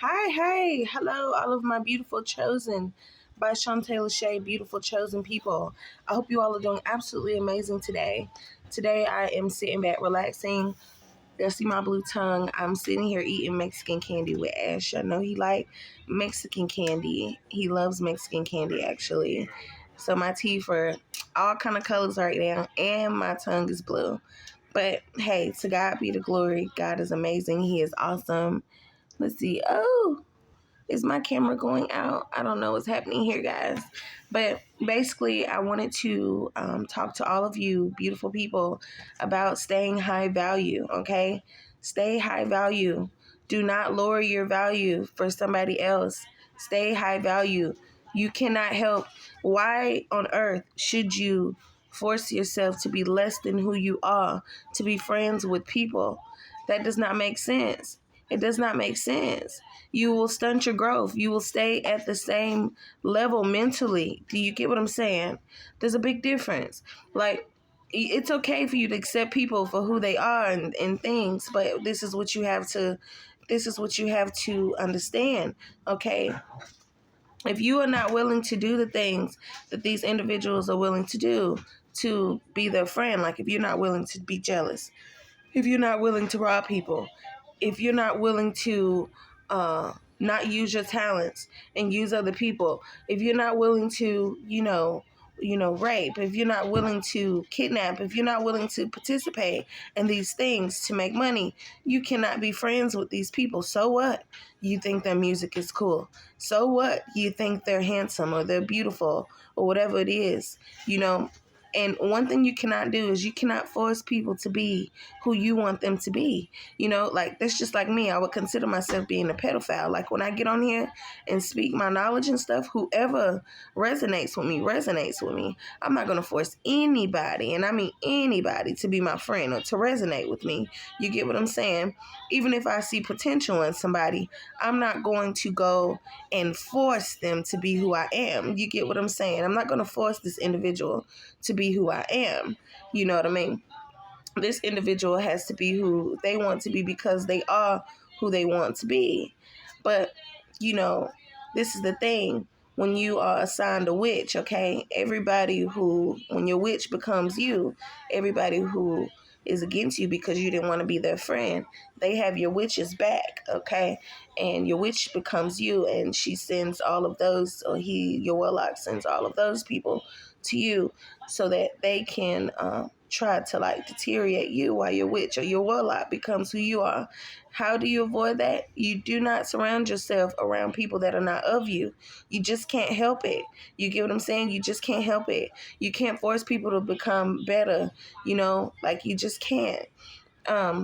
Hi, hello, all of my beautiful chosen by Shantae Lachey, beautiful chosen people. I hope you all are doing absolutely amazing today. Today I am sitting back, relaxing. You'll see my blue tongue. I'm sitting here eating Mexican candy with Ash. I know he like Mexican candy. He loves Mexican candy actually. So my teeth are all kind of colors right now, and my tongue is blue. But hey, to God be the glory. God is amazing. He is awesome. Let's see. Oh, is my camera going out? I don't know what's happening here, guys. But basically, I wanted to talk to all of you beautiful people about staying high value, okay? Stay high value. Do not lower your value for somebody else. Stay high value. You cannot help. Why on earth should you force yourself to be less than who you are, to be friends with people? That does not make sense. It does not make sense. You will stunt your growth. You will stay at the same level mentally. Do you get what I'm saying? There's a big difference. Like, it's okay for you to accept people for who they are and things, but this is what you have to understand, okay? If you are not willing to do the things that these individuals are willing to do to be their friend, like if you're not willing to be jealous, if you're not willing to rob people, if you're not willing to not use your talents and use other people, if you're not willing to, rape, if you're not willing to kidnap, if you're not willing to participate in these things to make money, you cannot be friends with these people. So what? You think their music is cool. So what? You think they're handsome or they're beautiful or whatever it is, you know. And one thing you cannot do is you cannot force people to be who you want them to be. Like that's just like me. I would consider myself being a pedophile. Like when I get on here and speak my knowledge and stuff, whoever resonates with me, resonates with me. I'm not going to force anybody, and I mean anybody, to be my friend or to resonate with me. You get what I'm saying? Even if I see potential in somebody, I'm not going to go and force them to be who I am. You get what I'm saying? I'm not going to force this individual to be who I am. You know what I mean? This individual has to be who they want to be because they are who they want to be. But, this is the thing. When you are assigned a witch, okay, when your witch becomes you, everybody who is against you because you didn't want to be their friend, they have your witch's back, okay? And your witch becomes you, and she sends all of those, or your warlock sends all of those people to you so that they can try to deteriorate you while your witch or your warlock becomes who you are. How do you avoid that? You do not surround yourself around people that are not of you. You just can't help it. You get what I'm saying? You just can't help it. You can't force people to become better, you just can't.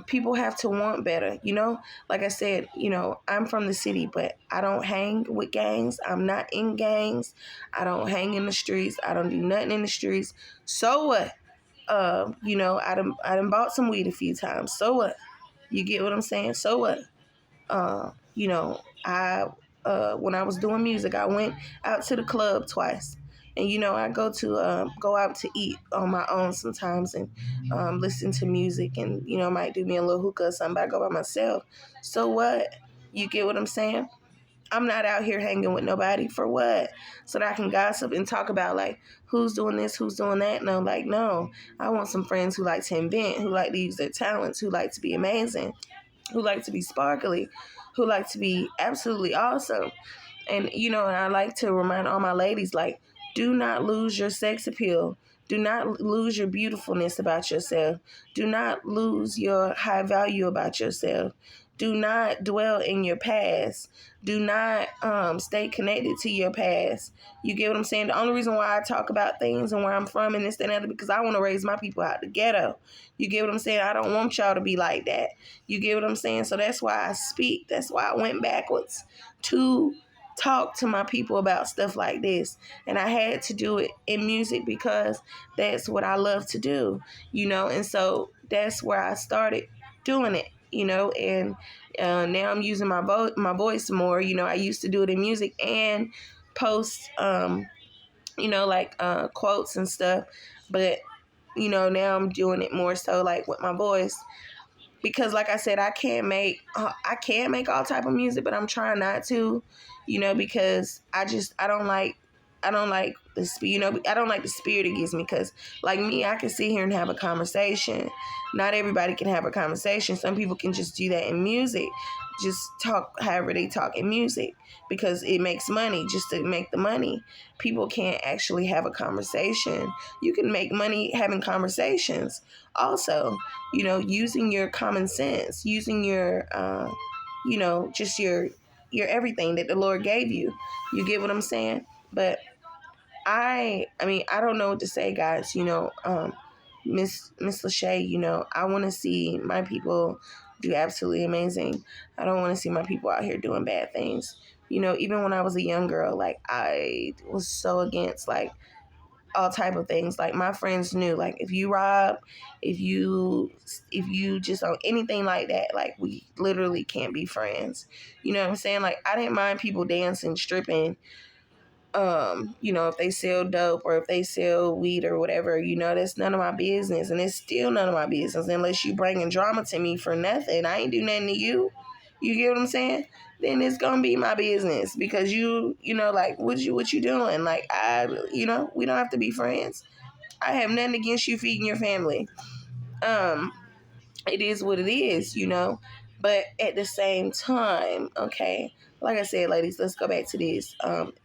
People have to want better, like I said, I'm from the city, but I don't hang with gangs. I'm not in gangs. I don't hang in the streets. I don't do nothing in the streets. So what? I done bought some weed a few times. So what? You get what I'm saying? So what? I when I was doing music, I went out to the club twice. And I go out to eat on my own sometimes and listen to music and might do me a little hookah or something, but I go by myself. So what? You get what I'm saying? I'm not out here hanging with nobody for what? So that I can gossip and talk about who's doing this, who's doing that. And I'm like, no, I want some friends who like to invent, who like to use their talents, who like to be amazing, who like to be sparkly, who like to be absolutely awesome. And, and I like to remind all my ladies, do not lose your sex appeal. Do not lose your beautifulness about yourself. Do not lose your high value about yourself. Do not dwell in your past. Do not stay connected to your past. You get what I'm saying? The only reason why I talk about things and where I'm from and this and that is because I want to raise my people out the ghetto. You get what I'm saying? I don't want y'all to be like that. You get what I'm saying? So that's why I speak. That's why I went backwards to talk to my people about stuff like this. And I had to do it in music because that's what I love to do, and so that's where I started doing it, and now I'm using my voice more. I used to do it in music and post, quotes and stuff, but now I'm doing it more so with my voice. because like I said, I can make all type of music, but I'm trying not to, because I don't like I don't like the spirit it gives me, because like me, I can sit here and have a conversation. Not everybody can have a conversation. Some people can just do that in music, just talk however they talk in music, because it makes money just to make the money. People can't actually have a conversation. You can make money having conversations also, using your common sense, using your just your everything that the Lord gave you. You get what I'm saying? But I mean, I don't know what to say, guys. Miss Lachey, I want to see my people do absolutely amazing. I don't want to see my people out here doing bad things. Even when I was a young girl, like I was so against like all type of things. Like my friends knew, like if you rob, if you just on anything like that, like we literally can't be friends. You know what I'm saying? Like I didn't mind people dancing, stripping, if they sell dope or if they sell weed or whatever, that's none of my business. And it's still none of my business unless you bringing drama to me for nothing. I ain't do nothing to you. You get what I'm saying? Then it's gonna be my business, because like what you doing? Like we don't have to be friends. I have nothing against you feeding your family. Um, it is what it is, But at the same time, okay, like I said, ladies, let's go back to this.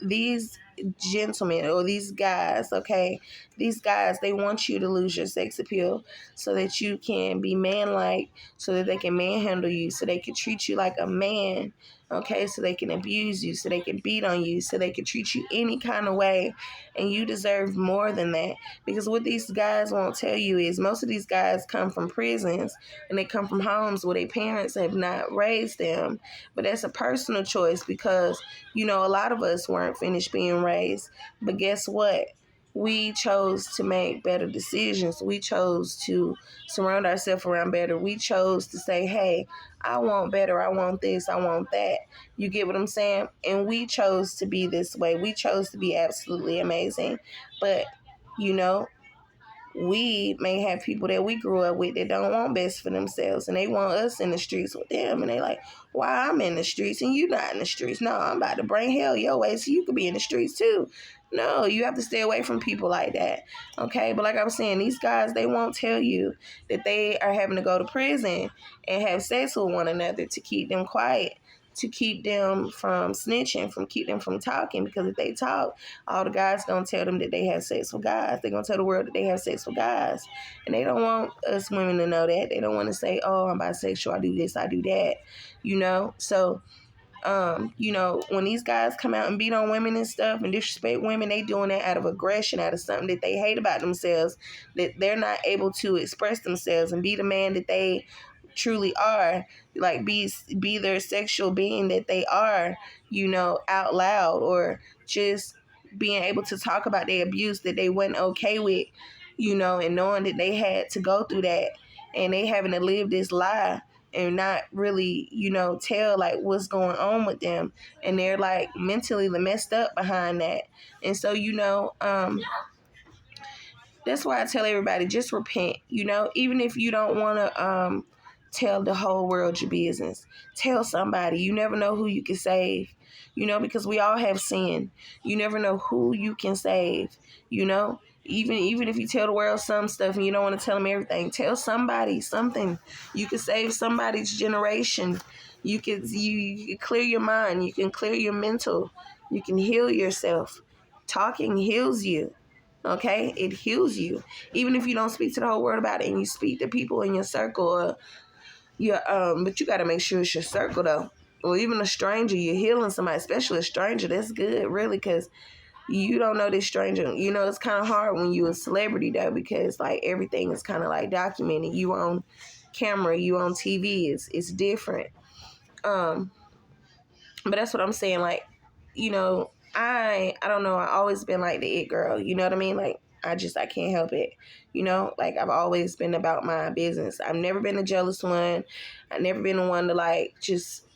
These gentlemen or these guys, okay, these guys, they want you to lose your sex appeal so that you can be man-like, so that they can manhandle you, so they can treat you like a man, okay, so they can abuse you, so they can beat on you, so they can treat you any kind of way, and you deserve more than that. Because what these guys won't tell you is most of these guys come from prisons, and they come from homes where their parents have not raised them. But that's a personal choice, because, a lot of us weren't finished being raised. But guess what? We chose to make better decisions. We chose to surround ourselves around better. We chose to say, hey, I want better. I want this. I want that. You get what I'm saying? And we chose to be this way. We chose to be absolutely amazing. But, you know, we may have people that we grew up with that don't want best for themselves, and they want us in the streets with them, and they like, why I'm in the streets and you not in the streets? No, I'm about to bring hell your way so you could be in the streets too. No, you have to stay away from people like that, okay? But like I was saying, these guys, they won't tell you that they are having to go to prison and have sex with one another to keep them quiet, to keep them from snitching, from keep them from talking, because if they talk, all the guys gonna tell them that they have sex with guys. They're gonna tell the world that they have sex with guys. And they don't want us women to know that. They don't want to say, oh, I'm bisexual, I do this, I do that, So, when these guys come out and beat on women and stuff and disrespect women, they doing that out of aggression, out of something that they hate about themselves, that they're not able to express themselves and be the man that they truly are, like be their sexual being that they are, out loud, or just being able to talk about their abuse that they wasn't okay with, and knowing that they had to go through that, and they having to live this lie and not really, tell like what's going on with them, and they're like mentally messed up behind that. And so, that's why I tell everybody, just repent, even if you don't want to tell the whole world your business. Tell somebody. You never know who you can save, because we all have sin. You never know who you can save, Even if you tell the world some stuff and you don't want to tell them everything, tell somebody something. You can save somebody's generation. You can clear your mind. You can clear your mental. You can heal yourself. Talking heals you. Okay, it heals you. Even if you don't speak to the whole world about it, and you speak to people in your circle, or but you got to make sure it's your circle though, or even a stranger. You're healing somebody, especially a stranger. That's good, really, because you don't know this stranger. It's kind of hard when you're a celebrity though, because like everything is kind of like documented. You on camera, you on TV. It's different. But that's what I'm saying. Like, I don't know. I always been like the it girl. You know what I mean? Like I can't help it. Like I've always been about my business. I've never been a jealous one. I've never been the one to like just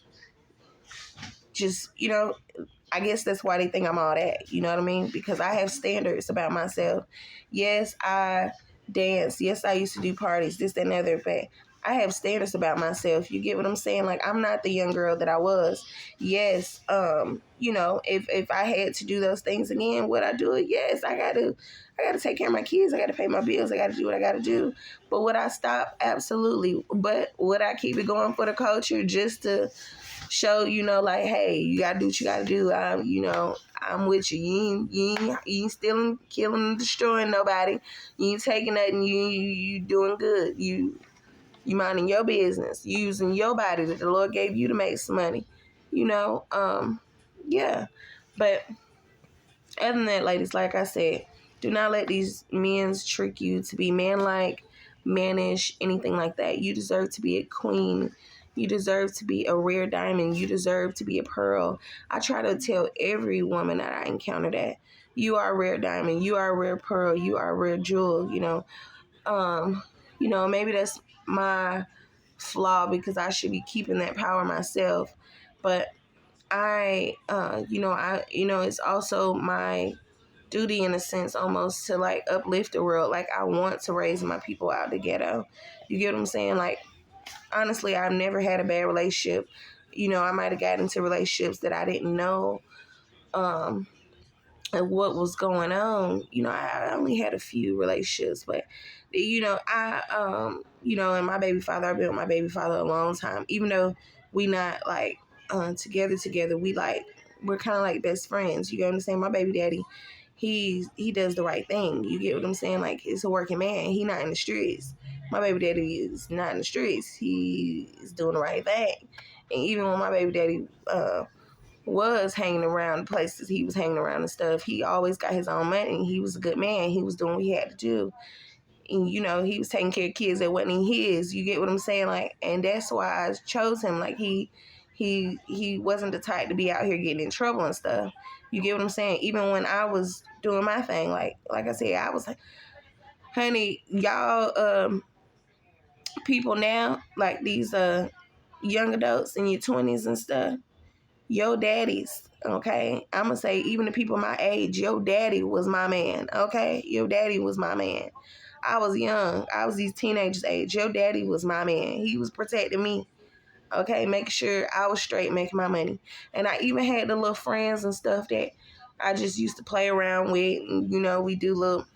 I guess that's why they think I'm all that. You know what I mean? Because I have standards about myself. Yes, I dance. Yes, I used to do parties, this, that, and the other. But I have standards about myself. You get what I'm saying? Like, I'm not the young girl that I was. Yes, you know, if I had to do those things again, would I do it? Yes, I gotta take care of my kids. I gotta pay my bills. I gotta do what I gotta do. But would I stop? Absolutely. But would I keep it going for the culture just to show, you know, like, hey, you gotta do what you gotta do. You know, I'm with you. You ain't stealing, killing, destroying nobody. You ain't taking nothing. You doing good. You minding your business. You using your body that the Lord gave you to make some money. You know, yeah. But other than that, ladies, like I said, do not let these men trick you to be man-like, mannish, anything like that. You deserve to be a queen. You deserve to be a rare diamond. You deserve to be a pearl. I try to tell every woman that I encounter that you are a rare diamond. You are a rare pearl. You are a rare jewel. You know, maybe that's my flaw because I should be keeping that power myself. But it's also my duty in a sense almost to like uplift the world. Like, I want to raise my people out of the ghetto. You get what I'm saying? Like, honestly, I've never had a bad relationship. You know, I might have gotten into relationships that I didn't know what was going on. You know, I only had a few relationships, but you know, and my baby father, I've been with my baby father a long time. Even though we not like together, we're kind of like best friends. You get what I'm saying? My baby daddy, he does the right thing. You get what I'm saying? Like, it's a working man. He not in the streets. My baby daddy is not in the streets. He is doing the right thing. And even when my baby daddy was hanging around the places he was hanging around and stuff, he always got his own money. He was a good man. He was doing what he had to do. And, you know, he was taking care of kids that wasn't his. You get what I'm saying? Like, and that's why I chose him. Like, he wasn't the type to be out here getting in trouble and stuff. You get what I'm saying? Even when I was doing my thing, like I said, I was like, honey, y'all people now, like these young adults in your 20s and stuff, your daddies, okay? I'm going to say, even the people my age, your daddy was my man, okay? Your daddy was my man. I was young. I was these teenagers' age. Your daddy was my man. He was protecting me, okay? Making sure I was straight, making my money. And I even had the little friends and stuff that I just used to play around with. And, you know, we do little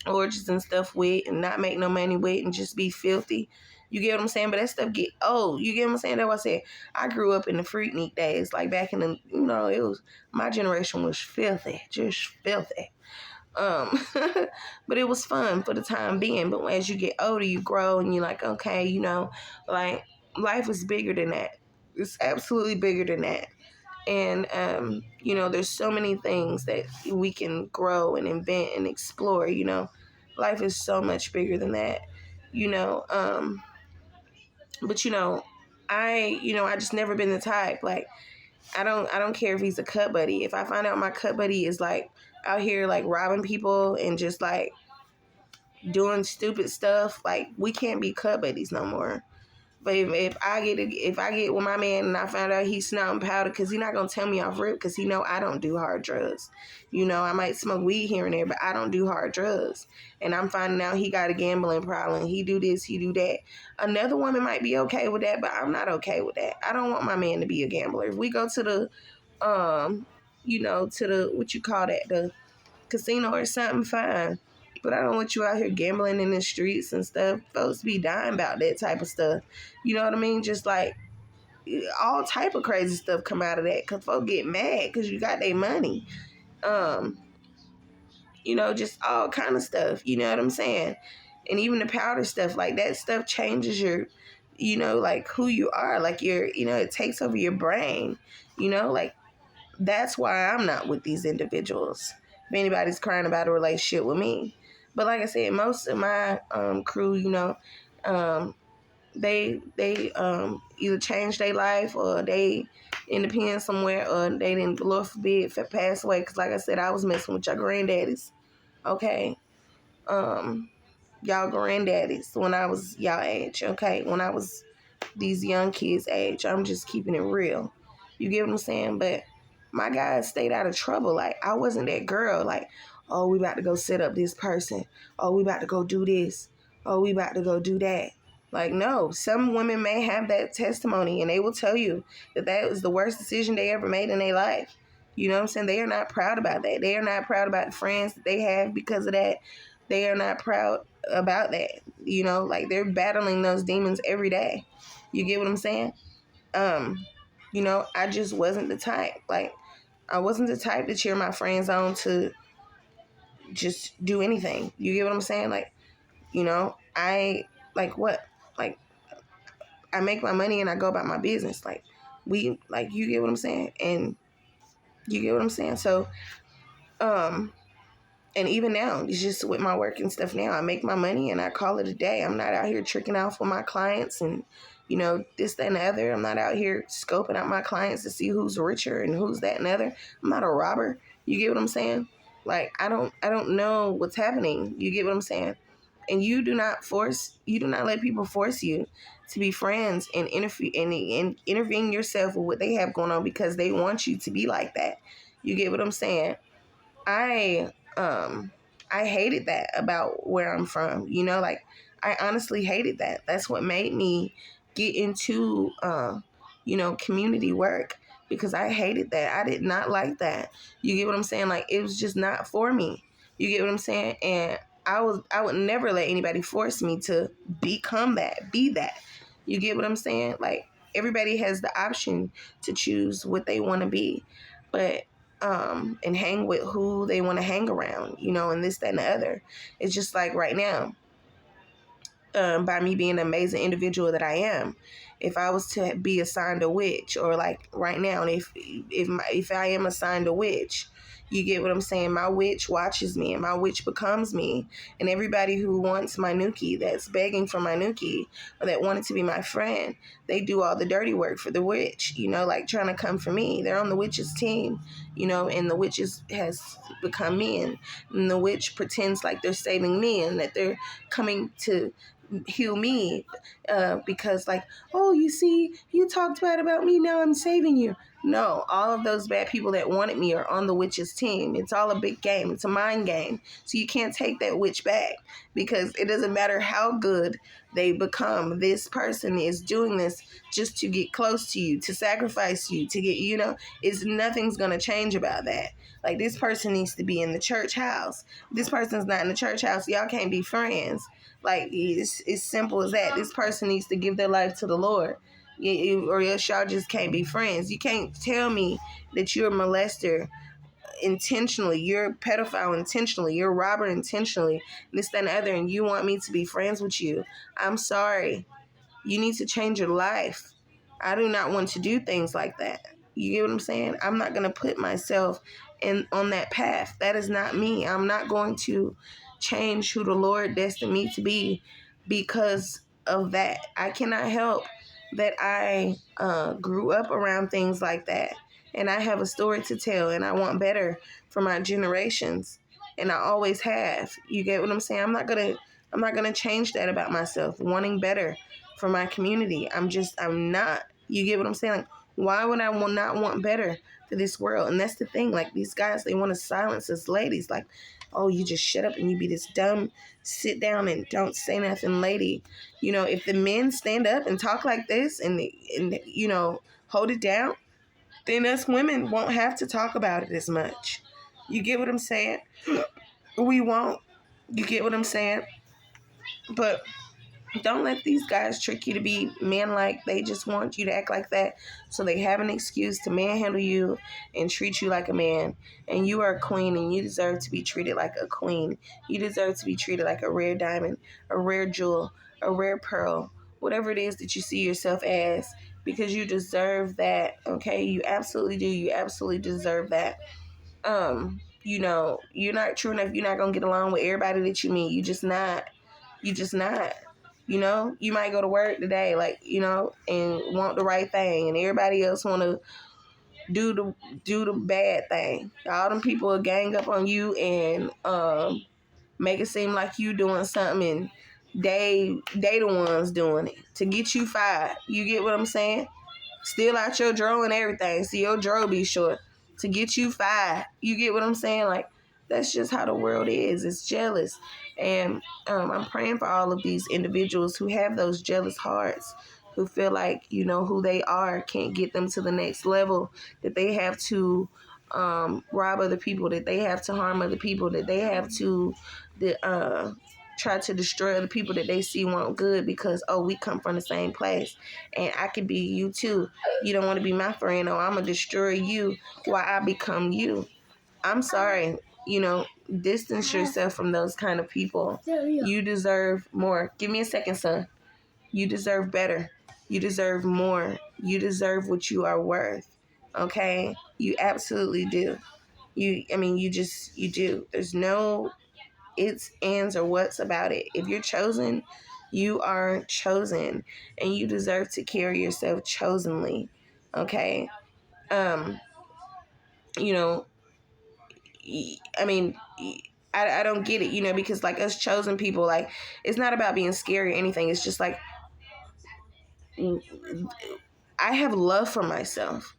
orgies and stuff with and not make no money with and just be filthy. You get what I'm saying? But that stuff get old. You get what I'm saying? That's what I said. I grew up in the Freaknik days. Like, back in the, you know, it was, my generation was filthy. Just filthy. But it was fun for the time being. But as you get older, you grow and you're like, okay, you know, like, life is bigger than that. It's absolutely bigger than that. And, you know, there's so many things that we can grow and invent and explore, you know. Life is so much bigger than that, you know. But, you know, I just never been the type. Like, I don't care if he's a cut buddy. If I find out my cut buddy is, like, out here, like, robbing people and just, like, doing stupid stuff, like, we can't be cut buddies no more. But if I get with my man and I find out he's snorting powder, because he's not going to tell me off rip, because he know I don't do hard drugs. You know, I might smoke weed here and there, but I don't do hard drugs. And I'm finding out he got a gambling problem. He do this, he do that. Another woman might be okay with that, but I'm not okay with that. I don't want my man to be a gambler. If we go to the, you know, to the, what you call that, the casino or something, fine. But I don't want you out here gambling in the streets and stuff. Folks be dying about that type of stuff. You know what I mean? Just like all type of crazy stuff come out of that because folks get mad because you got their money. You know, just all kind of stuff. You know what I'm saying? And even the powder stuff, like that stuff changes your, you know, like who you are. Like you know, it takes over your brain. You know, like that's why I'm not with these individuals. If anybody's crying about a relationship with me. But like I said, most of my crew, you know, they either changed their life or they in the pen somewhere or they didn't, Lord forbid, pass away. Because like I said, I was messing with your granddaddies, okay? Y'all granddaddies when I was y'all age, okay? When I was these young kids' age. I'm just keeping it real. You get what I'm saying? But my guys stayed out of trouble. Like, I wasn't that girl. Like, oh, we about to go set up this person. Oh, we about to go do this. Oh, we about to go do that. Like, no, some women may have that testimony and they will tell you that that was the worst decision they ever made in their life. You know what I'm saying? They are not proud about that. They are not proud about the friends that they have because of that. They are not proud about that. You know, like they're battling those demons every day. You get what I'm saying? You know, I just wasn't the type. Like, I wasn't the type to cheer my friends on to just do anything. You get what I'm saying? Like, you know, I like what? Like, I make my money and I go about my business. Like, you get what I'm saying? And you get what I'm saying? So, um, and even now, it's just with my work and stuff now, I make my money and I call it a day. I'm not out here tricking off with my clients and, you know, this, that, and the other. I'm not out here scoping out my clients to see who's richer and who's that and the other. I'm not a robber. You get what I'm saying? Like, I don't know what's happening. You get what I'm saying? And you do not let people force you to be friends and intervene yourself with what they have going on because they want you to be like that. You get what I'm saying? I I hated that about where I'm from. You know, like I honestly hated that. That's what made me get into you know, community work because I hated that. I did not like that. You get what I'm saying? Like it was just not for me. You get what I'm saying? And I would never let anybody force me to become that, be that. You get what I'm saying? Like everybody has the option to choose what they want to be. But and hang with who they want to hang around, you know, and this, that, and the other. It's just like right now, by me being an amazing individual that I am, if I was to be assigned a witch, or like right now, if I am assigned a witch, you get what I'm saying? My witch watches me and my witch becomes me. And everybody who wants my Nuki, that's begging for my Nuki, or that wanted to be my friend, they do all the dirty work for the witch, you know, like trying to come for me. They're on the witch's team, you know, and the witch has become me. And the witch pretends like they're saving me and that they're coming to heal me because like, oh, you see, you talked bad about me, now I'm saving you. No, all of those bad people that wanted me are on the witch's team. It's all a big game. It's a mind game. So you can't take that witch back because it doesn't matter how good they become. This person is doing this just to get close to you, to sacrifice you, to get, you know, nothing's going to change about that. Like this person needs to be in the church house. This person's not in the church house. Y'all can't be friends. Like it's simple as that. This person needs to give their life to the Lord. Or else y'all just can't be friends. You can't tell me that you're a molester intentionally, you're a pedophile intentionally, you're a robber intentionally, this, that, and the other, and you want me to be friends with you. I'm sorry. You need to change your life. I do not want to do things like that. You get what I'm saying? I'm not going to put myself on that path. That is not me. I'm not going to change who the Lord destined me to be because of that. I cannot help that I grew up around things like that. And I have a story to tell, and I want better for my generations. And I always have. You get what I'm saying? I'm not gonna change that about myself. Wanting better for my community. I'm not. You get what I'm saying? Like, why would I not want better for this world? And that's the thing. Like these guys, they want to silence us ladies. Like, oh, you just shut up and you be this dumb, sit down and don't say nothing lady. You know, if the men stand up and talk like this and you know, hold it down, then us women won't have to talk about it as much. You get what I'm saying? We won't. You get what I'm saying? But don't let these guys trick you to be man-like. They just want you to act like that so they have an excuse to manhandle you and treat you like a man. And you are a queen and you deserve to be treated like a queen. You deserve to be treated like a rare diamond, a rare jewel, a rare pearl, whatever it is that you see yourself as, because you deserve that, okay? You absolutely do. You absolutely deserve that. You know, you're not true enough. You're not going to get along with everybody that you meet. You just not. You just not. You know, you might go to work today, like, you know, and want the right thing, and everybody else want to do the bad thing. All them people will gang up on you and make it seem like you doing something, and they the ones doing it to get you fired. You get what I'm saying? Steal out your drawer and everything. See, your drawer be short to get you fired. You get what I'm saying? Like, That's just how the world is. It's jealous. And I'm praying for all of these individuals who have those jealous hearts, who feel like, who they are can't get them to the next level, that they have to rob other people, that they have to harm other people, that they have to try to destroy other people that they see want good because, oh, we come from the same place and I could be you too. You don't want to be my friend, or I'm going to destroy you while I become you. I'm sorry, distance yourself from those kind of people. You deserve more. Give me a second, son. You deserve better. You deserve more. You deserve what you are worth. Okay? You absolutely do. You do. There's no ifs, ands, or what's about it. If you're chosen, you are chosen, and you deserve to carry yourself chosenly. Okay? You know, I mean, I don't get it, because like us chosen people, like it's not about being scary or anything. It's just like I have love for myself.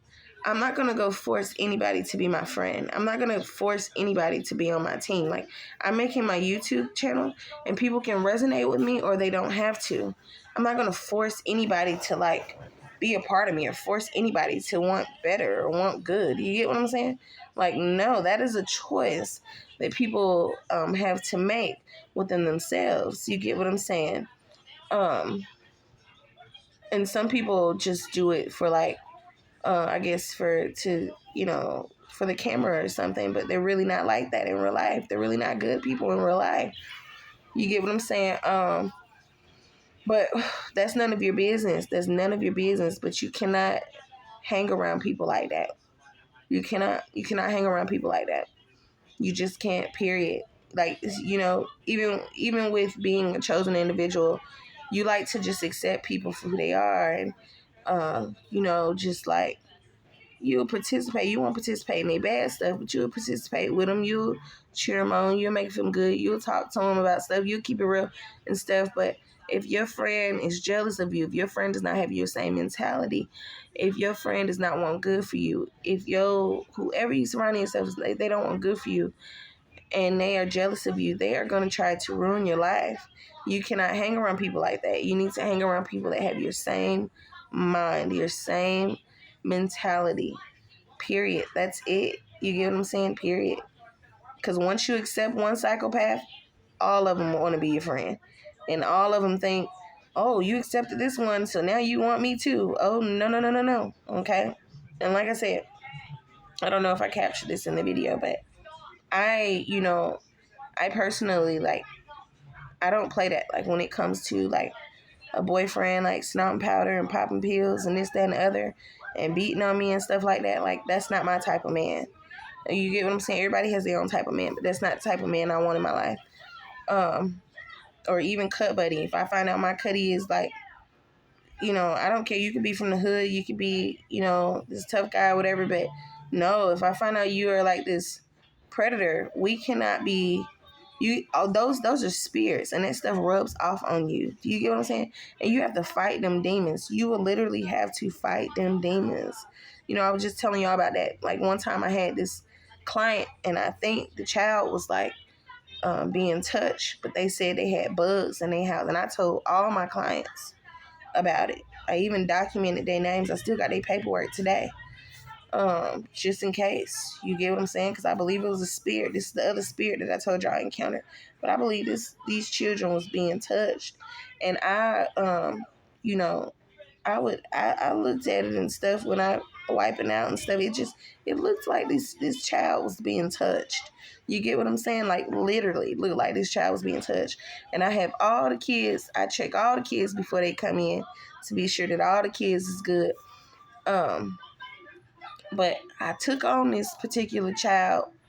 I'm not going to go force anybody to be my friend. I'm not going to force anybody to be on my team. Like, I'm making my YouTube channel and people can resonate with me or they don't have to. I'm not going to force anybody to, like, be a part of me or force anybody to want better or want good. You get what I'm saying? Like, no, that is a choice that people have to make within themselves. You get what I'm saying? And some people just do it for, like, I guess for the camera or something, but they're really not like that in real life. They're really not good people in real life. You get what I'm saying? But that's none of your business. That's none of your business, but you cannot hang around people like that. You cannot hang around people like that. You just can't, period. Like, even with being a chosen individual, you like to just accept people for who they are and, just like, you'll participate. You won't participate in their bad stuff, but you'll participate with them. You'll cheer them on. You'll make them good. You'll talk to them about stuff. You'll keep it real and stuff. But if your friend is jealous of you, if your friend does not have your same mentality, if your friend does not want good for you, if whoever you surround yourself with, they don't want good for you, and they are jealous of you, they are going to try to ruin your life. You cannot hang around people like that. You need to hang around people that have your same mind, your same mentality. Period. That's it. You get what I'm saying? Period. Because once you accept one psychopath, all of them want to be your friend. And all of them think, oh, you accepted this one, so now you want me too. Oh, no. Okay? And like I said, I don't know if I captured this in the video, but I personally, like, I don't play that. Like, when it comes to, like, a boyfriend, like, snorting powder and popping pills and this, that, and the other, and beating on me and stuff like that, like, that's not my type of man. You get what I'm saying? Everybody has their own type of man, but that's not the type of man I want in my life. Or even cut buddy. If I find out my cutty is, like, I don't care. You could be from the hood. You could be, this tough guy or whatever, but no, if I find out you are, like, this predator, we cannot be... those are spirits, and that stuff rubs off on you. Do you get what I'm saying? And you have to fight them demons. You will literally have to fight them demons. I was just telling y'all about that. Like, one time I had this client, and I think the child was, like, being touched, but they said they had bugs in their house, and I told all my clients about it. I even documented their names. I still got their paperwork today. Just in case. You get what I'm saying? Because I believe it was a spirit. This is the other spirit that I told y'all I encountered. But I believe these children was being touched. And I looked at it and stuff when I wiping out and stuff. It looked like this child was being touched. You get what I'm saying? Like, literally looked like this child was being touched. And I have all the kids. I check all the kids before they come in to be sure that all the kids is good. But I took on this particular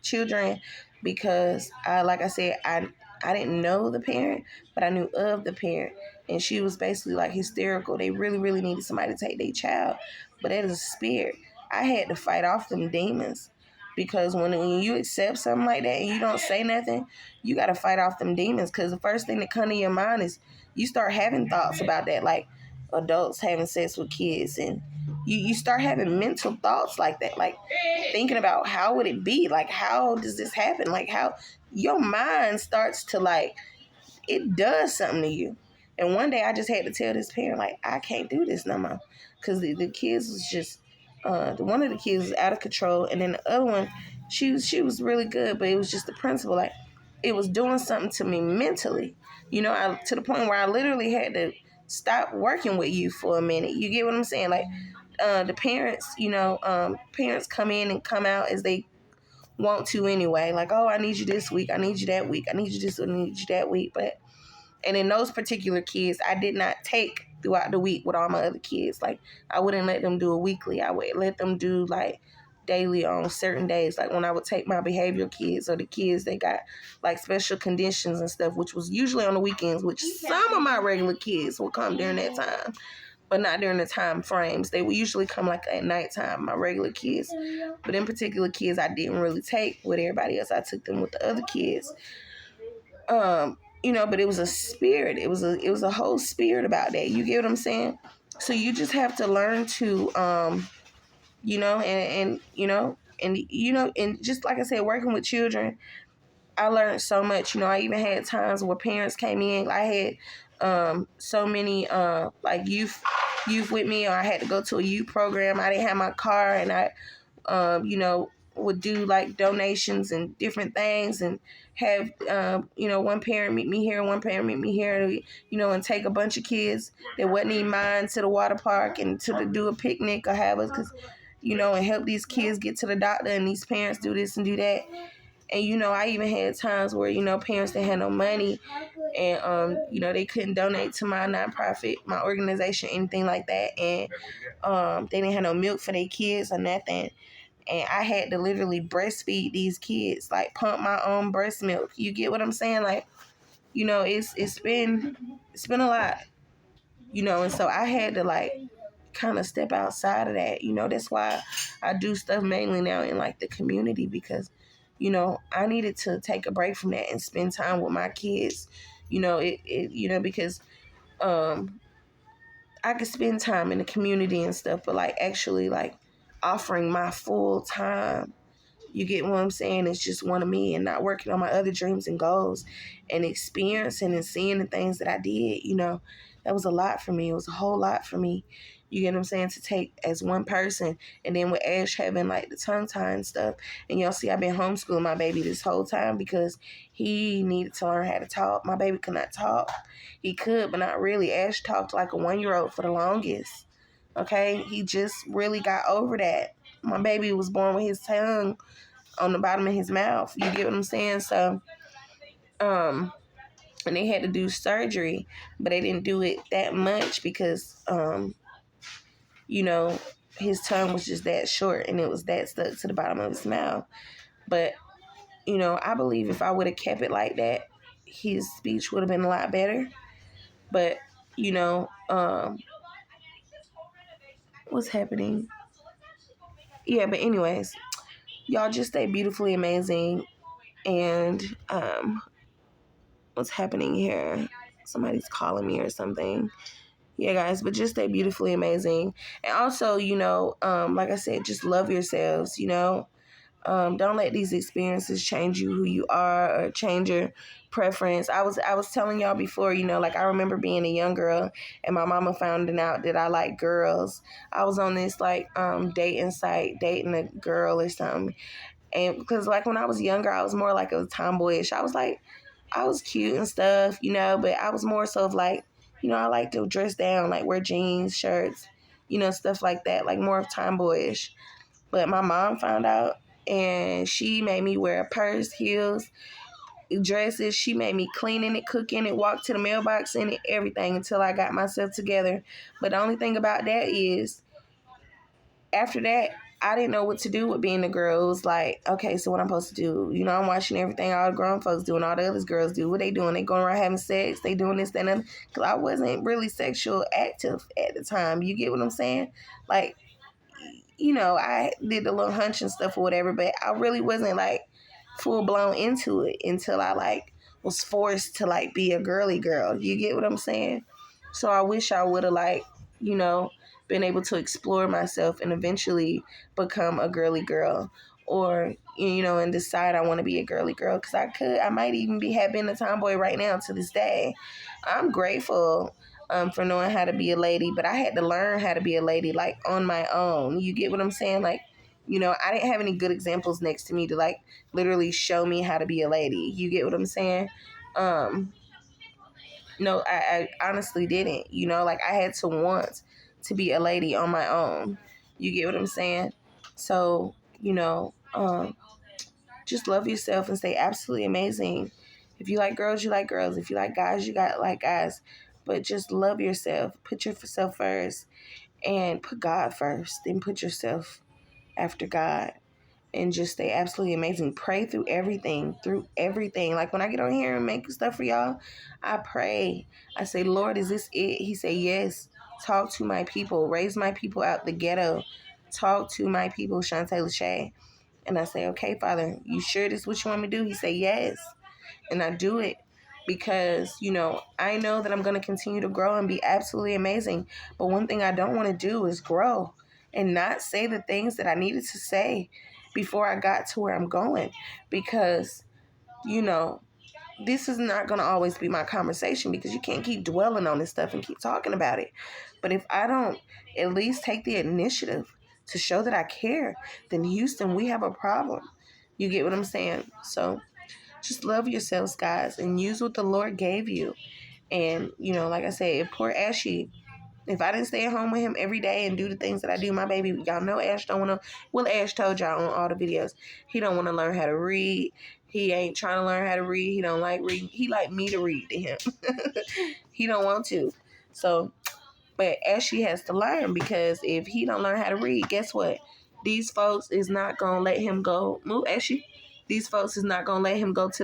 children because like I said, I didn't know the parent, but I knew of the parent. And she was basically, like, hysterical. They really, really needed somebody to take their child. But that is a spirit. I had to fight off them demons. Because when you accept something like that and you don't say nothing, you got to fight off them demons. Because the first thing that comes to your mind is you start having thoughts about that. Like, adults having sex with kids and you start having mental thoughts like that, like thinking about how would it be, like how does this happen, like how your mind starts to like, it does something to you. And one day I just had to tell this parent, like, I can't do this no more. Because the kids was just, one of the kids was out of control. And then the other one, she was really good, but it was just the principal. Like, it was doing something to me mentally. You know, to the point where I literally had to stop working with you for a minute. You get what I'm saying? Like, the parents, parents come in and come out as they want to anyway. Like, oh, I need you this week. I need you that week. I need you this week. I need you that week. And in those particular kids, I did not take throughout the week with all my other kids. Like, I wouldn't let them do a weekly. I would let them do, like, daily on certain days. Like, when I would take my behavioral kids or the kids that got, like, special conditions and stuff, which was usually on the weekends, which some of my regular kids will come during that time, but not during the time frames. They would usually come, like, at nighttime, my regular kids. But in particular kids, I didn't really take with everybody else. I took them with the other kids. But it was a spirit. It was a whole spirit about that. You get what I'm saying? So you just have to learn to, and just like I said, working with children, I learned so much. I even had times where parents came in. I had so many like youth with me, or I had to go to a youth program. I didn't have my car, and I would do like donations and different things, and have one parent meet me here, one parent meet me here, and take a bunch of kids that wasn't even mine to the water park and to do a picnic or have us, because and help these kids get to the doctor, and these parents do this and do that. And I even had times where parents that had no money, and they couldn't donate to my nonprofit, my organization, anything like that, and they didn't have no milk for their kids or nothing. And I had to literally breastfeed these kids, like pump my own breast milk. You get what I'm saying? Like, it's been a lot, and so I had to like kind of step outside of that. That's why I do stuff mainly now in like the community, because, I needed to take a break from that and spend time with my kids. Because I could spend time in the community and stuff, but like actually like offering my full time, you get what I'm saying? It's just one of me, and not working on my other dreams and goals, and experiencing and seeing the things that I did. That was a lot for me. It was a whole lot for me. You get what I'm saying? To take as one person. And then with Ash having like the tongue tie and stuff. And y'all see, I've been homeschooling my baby this whole time because he needed to learn how to talk. My baby could not talk. He could, but not really. Ash talked like a 1-year-old for the longest. Okay? He just really got over that. My baby was born with his tongue on the bottom of his mouth. You get what I'm saying? So, and they had to do surgery, but they didn't do it that much because, his tongue was just that short and it was that stuck to the bottom of his mouth. But, I believe if I would have kept it like that, his speech would have been a lot better. But, what's happening? Yeah, but anyways, y'all just stay beautifully amazing. And, what's happening here? Somebody's calling me or something. Yeah, guys, but just stay beautifully amazing. And also, like I said, just love yourselves, Don't let these experiences change you, who you are, or change your preference. I was telling y'all before, like I remember being a young girl and my mama finding out that I like girls. I was on this like dating site, dating a girl or something. And because like when I was younger, I was more like a tomboyish. I was cute and stuff, but I was more so of like, I like to dress down, like wear jeans, shirts, stuff like that, like more of tomboyish. But my mom found out and she made me wear a purse, heels, dresses. She made me clean in it, cook in it, walk to the mailbox in it, everything until I got myself together. But the only thing about that is after that, I didn't know what to do with being a girl. It was like, okay, so what I'm supposed to do? I'm watching everything all the grown folks do and all the other girls do. What they doing? They going around having sex. They doing this, that, and that. Because I wasn't really sexual active at the time. You get what I'm saying? Like, I did the little hunch and stuff or whatever, but I really wasn't like full blown into it until I like was forced to like be a girly girl. You get what I'm saying? So I wish I would have like, been able to explore myself and eventually become a girly girl, or and decide I want to be a girly girl, because I might even have been a tomboy right now to this day. I'm grateful for knowing how to be a lady, but I had to learn how to be a lady like on my own. You get what I'm saying? Like, I didn't have any good examples next to me to like literally show me how to be a lady. You get what I'm saying? No, I honestly didn't. Like I had to want to be a lady on my own. You get what I'm saying? So, just love yourself and stay absolutely amazing. If you like girls, you like girls. If you like guys, you got like guys. But just love yourself. Put yourself first and put God first. Then put yourself after God. And just stay absolutely amazing. Pray through everything. Like when I get on here and make stuff for y'all, I pray. I say, Lord, is this it? He say, yes. Talk to my people. Raise my people out the ghetto. Talk to my people, Shantae Lachey. And I say, okay, Father, you sure this is what you want me to do? He say, yes. And I do it because, I know that I'm going to continue to grow and be absolutely amazing. But one thing I don't want to do is grow and not say the things that I needed to say before I got to where I'm going. Because, this is not going to always be my conversation, because you can't keep dwelling on this stuff and keep talking about it. But if I don't at least take the initiative to show that I care, then Houston, we have a problem. You get what I'm saying? So just love yourselves, guys, and use what the Lord gave you. And, like I said, if poor Ashy, if I didn't stay at home with him every day and do the things that I do, my baby, y'all know Ash don't want to, well, Ash told y'all on all the videos, he don't want to learn how to read. He ain't trying to learn how to read. He don't like reading. He like me to read to him. He don't want to. So, but Ashley has to learn, because if he don't learn how to read, guess what? These folks is not going to let him go. Move, Ashley. These folks is not going to let him go to the